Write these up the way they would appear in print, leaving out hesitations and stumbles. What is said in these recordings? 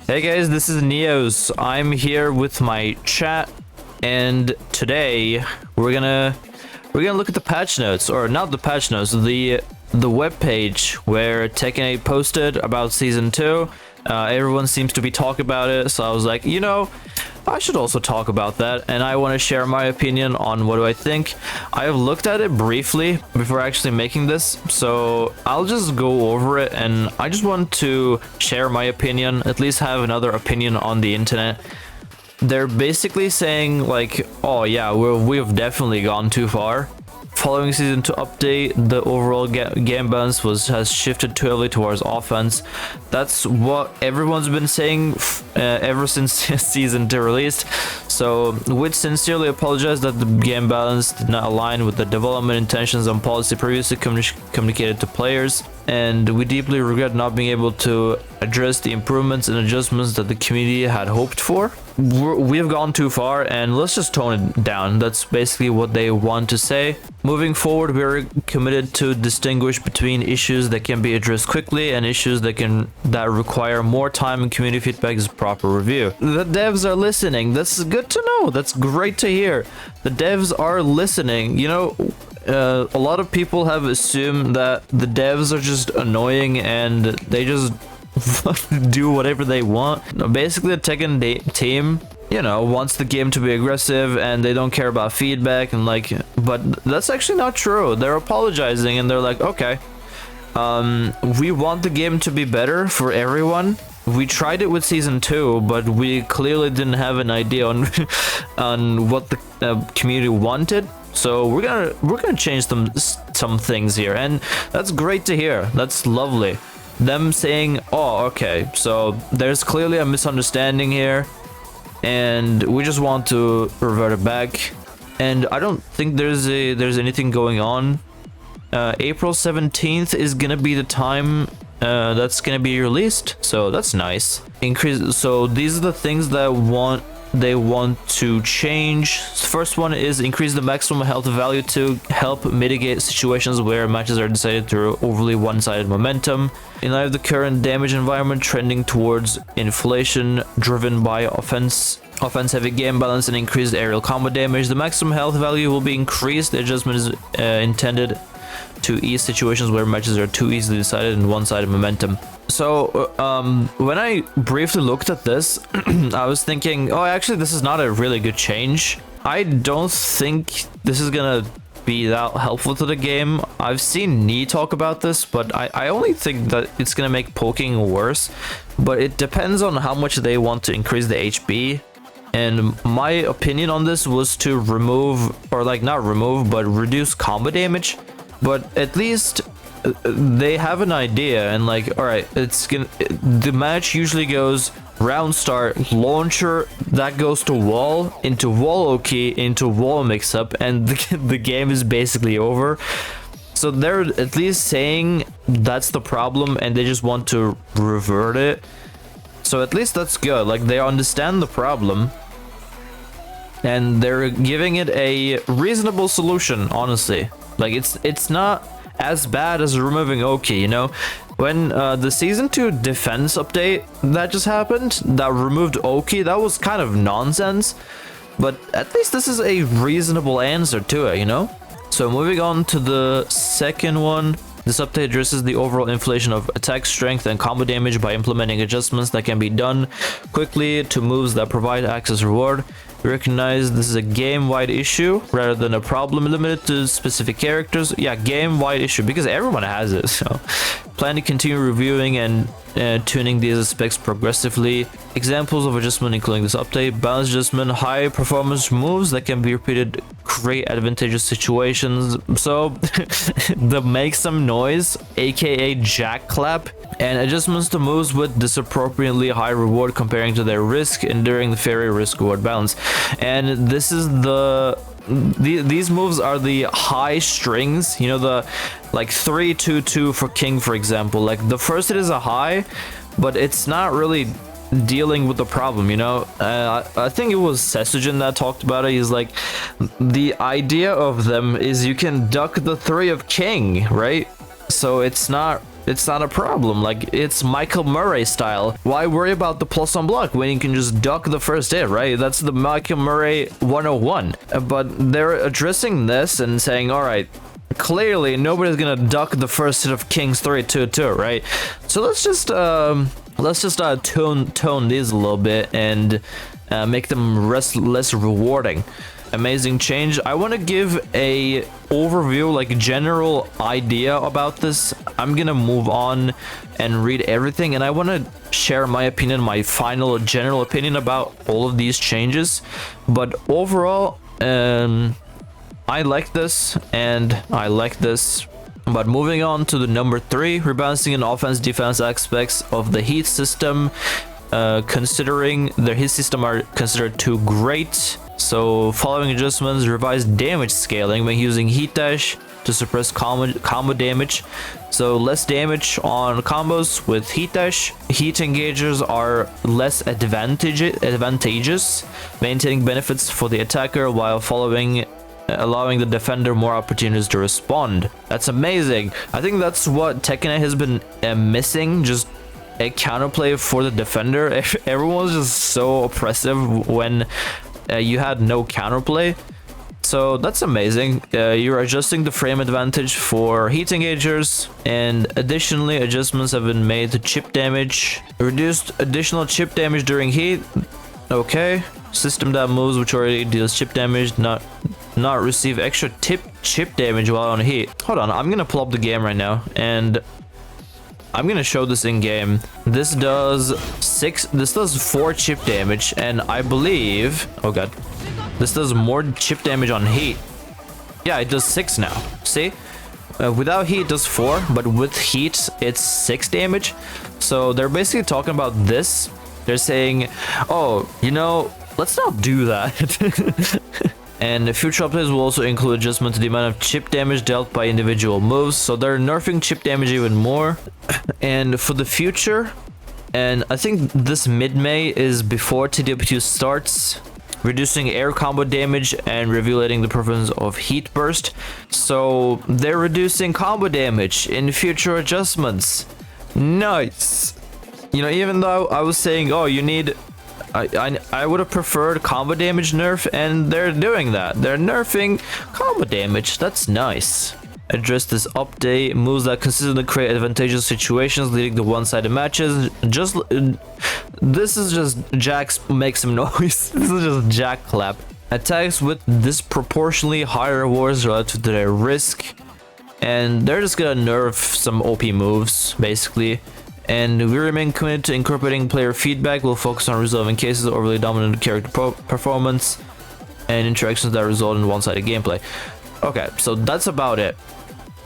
Hey guys, this is Neos. I'm here with my chat, and today we're gonna look at the patch notes, or not the patch notes, the web page where Tekken posted about season 2. Everyone seems to be talking about it, so I was like, you know, I should also talk about that, and I want to share my opinion on what do I think. I have looked at it briefly before actually making this, so I'll just go over it, and I just want to share my opinion, at least have another opinion on the internet. They're basically saying like, oh yeah, we've definitely gone too far. Following season 2 update, the overall game balance has shifted too heavily towards offense. That's what everyone's been saying ever since season 2 released. So we sincerely apologize that the game balance did not align with the development intentions and policy previously communicated to players, and we deeply regret not being able to address the improvements and adjustments that the community had hoped for. We've gone too far, and let's just tone it down. That's basically what they want to say. Moving forward, we're committed to distinguish between issues that can be addressed quickly and issues that require more time and community feedback is proper review. The devs are listening. That's good to know. That's great to hear. The devs are listening. You know, a lot of people have assumed that the devs are just annoying and they just do whatever they want. Basically, the Tekken team, you know, wants the game to be aggressive and they don't care about feedback, and like, but that's actually not true. They're apologizing and they're like, okay, we want the game to be better for everyone. We tried it with season 2, but we clearly didn't have an idea on on what the community wanted. So we're gonna change some things here, and that's great to hear. That's lovely. Them saying, oh, okay, so there's clearly a misunderstanding here, and we just want to revert it back. And I don't think there's anything going on. April 17th is gonna be the time that's gonna be released, so that's nice. So these are the things that they want to change. First one is increase the maximum health value to help mitigate situations where matches are decided through overly one-sided momentum. In light of the current damage environment trending towards inflation driven by offense-heavy game balance and increased aerial combo damage, the maximum health value will be increased. The adjustment is intended to ease situations where matches are too easily decided in one-sided momentum. So when I briefly looked at this, I was thinking, oh, actually this is not a really good change. I don't think this is gonna be that helpful to the game. I've seen Knee talk about this, but I only think that it's gonna make poking worse, but it depends on how much they want to increase the HP. And my opinion on this was to remove, or like not remove, but reduce combo damage. But at least they have an idea, and like, all right, the match usually goes round start, launcher, that goes to wall, into wall OK, into wall mix-up, and the game is basically over. So they're at least saying that's the problem and they just want to revert it. So at least that's good. Like, they understand the problem and they're giving it a reasonable solution, honestly. Like, it's not as bad as removing OK, you know? When the season 2 defense update that just happened, that removed OK, that was kind of nonsense. But at least this is a reasonable answer to it, you know? So moving on to the second one, this update addresses the overall inflation of attack strength and combo damage by implementing adjustments that can be done quickly to moves that provide access reward. We recognize this is a game-wide issue rather than a problem limited to specific characters. Yeah, game-wide issue because everyone has it. So plan to continue reviewing and tuning these aspects progressively. Examples of adjustment including this update: balance adjustment, high performance moves that can be repeated, create advantageous situations. So the make some noise, aka jack clap, and adjustments to moves with disappropriately high reward comparing to their risk and during the fairy risk reward balance. And this is these moves are the high strings, you know, the like 3-2-2 for king, for example. Like, the first hit is a high, but it's not really dealing with the problem, you know. I think it was Sesujin that talked about it. He's like, the idea of them is you can duck the 3 of king, right? So it's not It's not a problem. Like, it's Michael Murray style. Why worry about the plus on block when you can just duck the first hit, right? That's the Michael Murray 101. But they're addressing this and saying, all right, clearly nobody's gonna duck the first hit of Kings 3-2-2, right? So let's just tone these a little bit and make them less rewarding. Amazing change. I want to give a overview, like general idea about this. I'm gonna move on and read everything, and I want to share my opinion, my final general opinion about all of these changes. But overall, I like this and I like this. But moving on to the number 3, rebalancing and offense defense aspects of the heat system, considering the heat system are considered too great. So following adjustments, revised damage scaling by using heat dash to suppress combo damage. So less damage on combos with heat dash. Heat engagers are less advantageous, maintaining benefits for the attacker while allowing the defender more opportunities to respond. That's amazing. I think that's what Tekken has been missing, just a counterplay for the defender. Everyone was just so oppressive when you had no counterplay. So that's amazing. You're adjusting the frame advantage for heat engagers, and additionally adjustments have been made to chip damage. Reduced additional chip damage during heat. Okay. System that moves which already deals chip damage not receive extra chip damage while on heat. Hold on, I'm gonna pull up the game right now and I'm gonna show this in game. This does 4 chip damage, and I believe, oh god, this does more chip damage on heat. Yeah, it does 6 now. See, without heat it does 4, but with heat it's 6 damage. So they're basically talking about this. They're saying, oh, you know, let's not do that. And the future updates will also include adjustment to the amount of chip damage dealt by individual moves. So they're nerfing chip damage even more. And for the future, and I think this mid-May is before TW2 starts, reducing air combo damage and regulating the performance of heat burst. So they're reducing combo damage in future adjustments. Nice. You know, even though I was saying, oh, you need... I would have preferred combo damage nerf, and they're doing that. They're nerfing combo damage. That's nice. Address this update. Moves that consistently create advantageous situations leading to one-sided matches. This is just Jack's make some noise. This is just Jack clap. Attacks with disproportionately higher rewards relative to their risk. And they're just gonna nerf some OP moves, basically. And we remain committed to incorporating player feedback. We'll focus on resolving cases of overly dominant character performance and interactions that result in one-sided gameplay. Okay, so that's about it.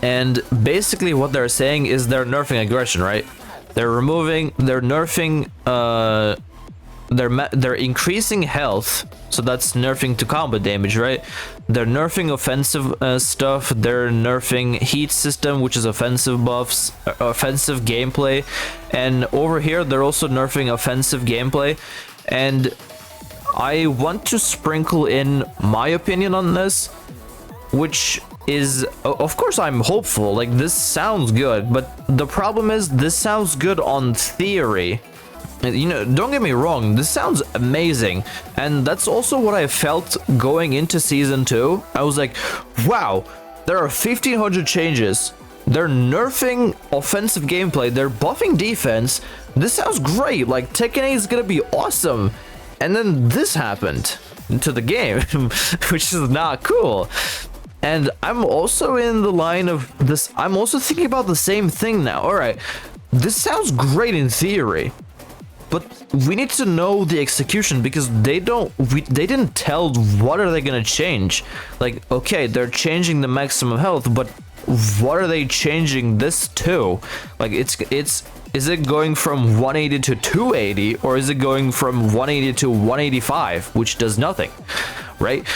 And basically what they're saying is they're nerfing aggression, right? They're nerfing, they're increasing health, so that's nerfing to combo damage, right? They're nerfing offensive stuff. They're nerfing heat system, which is offensive buffs, offensive gameplay, and over here they're also nerfing offensive gameplay. And I want to sprinkle in my opinion on this, which is, of course, I'm hopeful. Like, this sounds good, but the problem is this sounds good on theory. You know, don't get me wrong, this sounds amazing, and that's also what I felt going into season 2. I was like, wow, there are 1500 changes, they're nerfing offensive gameplay, they're buffing defense, this sounds great, like Tekken 8 is gonna be awesome. And then this happened to the game, which is not cool. And I'm also in the line of this, I'm also thinking about the same thing now. All right, this sounds great in theory, but we need to know the execution, because they didn't tell what are they gonna change. Like, okay, they're changing the maximum health, but what are they changing this to? Like, is it going from 180 to 280, or is it going from 180 to 185, which does nothing, right?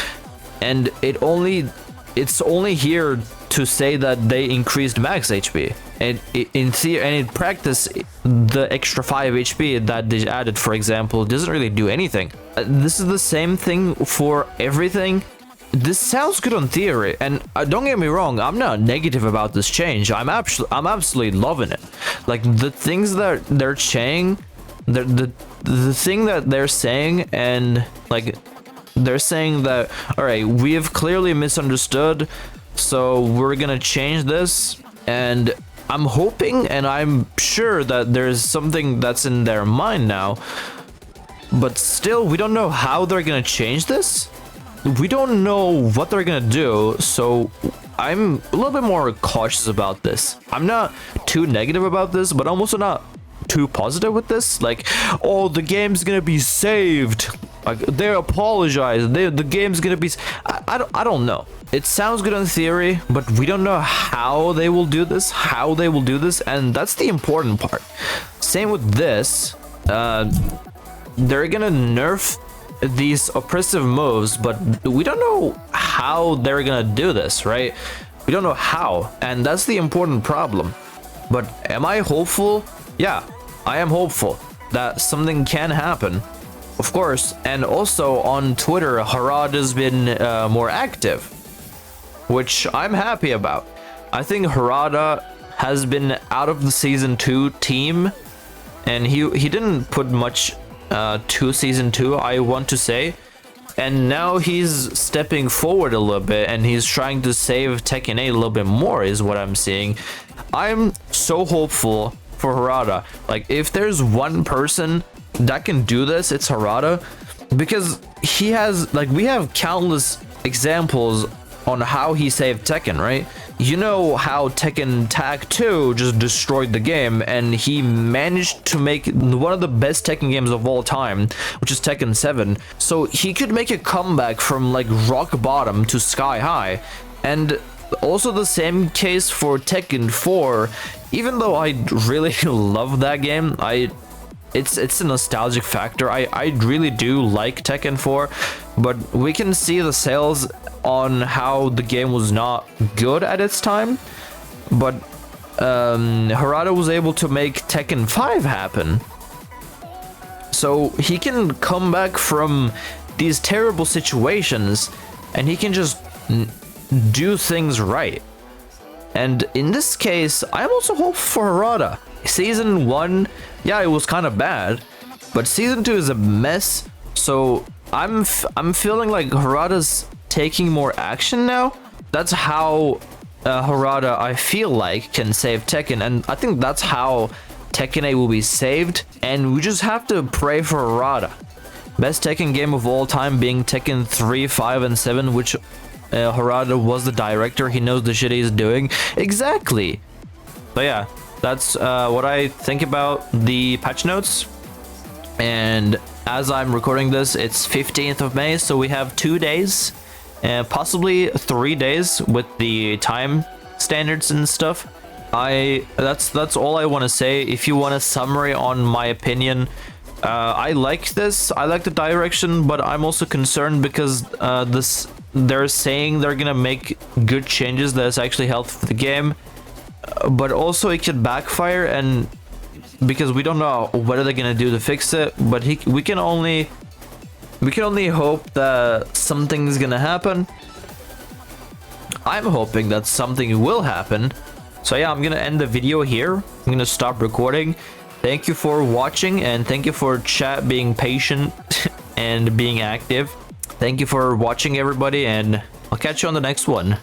And it's only here to say that they increased max HP, and in theory and in practice, the extra 5 HP that they added, for example, doesn't really do anything. This is the same thing for everything. this sounds good on theory, and don't get me wrong, I'm not negative about this change. I'm absolutely loving it. Like the things that they're saying, the thing that they're saying, and like they're saying that, all right, we have clearly misunderstood, so we're gonna change this. And I'm hoping and I'm sure that there's something that's in their mind now, but still we don't know how they're gonna change this. We don't know what they're gonna do, so I'm a little bit more cautious about this. I'm not too negative about this, but I'm also not too positive with this. Like, oh, the game's gonna be saved. Like, they apologize. The game's gonna be. I don't know. It sounds good in theory, but we don't know how they will do this. And that's the important part. Same with this. They're gonna nerf these oppressive moves, but we don't know how they're gonna do this, right? We don't know how, and that's the important problem. But am I hopeful? Yeah, I am hopeful that something can happen, of course. And also on Twitter, Harada's been more active, which I'm happy about. I think Harada has been out of the season 2 team, and he didn't put much to season 2, I want to say, and now he's stepping forward a little bit and he's trying to save Tekken 8 a little bit more, is what I'm seeing. I'm so hopeful for Harada. Like, if there's one person that can do this, it's Harada, because he has, like, we have countless examples on how he saved Tekken, right? You know how Tekken Tag 2 just destroyed the game, and he managed to make one of the best Tekken games of all time, which is Tekken 7. So he could make a comeback from like rock bottom to sky high. And also the same case for Tekken 4. Even though I really love that game, it's a nostalgic factor. I really do like Tekken 4, but we can see the sales on how the game was not good at its time. But Harada was able to make Tekken 5 happen. So he can come back from these terrible situations and he can just do things right. And in this case, I'm also hopeful for Harada. Season 1, yeah, it was kind of bad, but season 2 is a mess. So I'm feeling like Harada's taking more action now. That's how Harada, I feel like, can save Tekken, and I think that's how Tekken 8 will be saved. And we just have to pray for Harada. Best Tekken game of all time being Tekken 3, 5, and 7, which Harada was the director. He knows the shit he's doing. Exactly. But yeah, that's what I think about the patch notes. And as I'm recording this, it's 15th of May, so we have 2 days, possibly 3 days with the time standards and stuff. That's all I want to say. If you want a summary on my opinion, I like this. I like the direction, but I'm also concerned because they're saying they're gonna make good changes that's actually helpful for the game, but also it could backfire, and because we don't know what are they gonna do to fix it. But we can only hope that something's gonna happen. I'm hoping that something will happen. So yeah, I'm gonna end the video here. I'm gonna stop recording. Thank you for watching, and thank you for chat being patient and being active. Thank you for watching, everybody, and I'll catch you on the next one.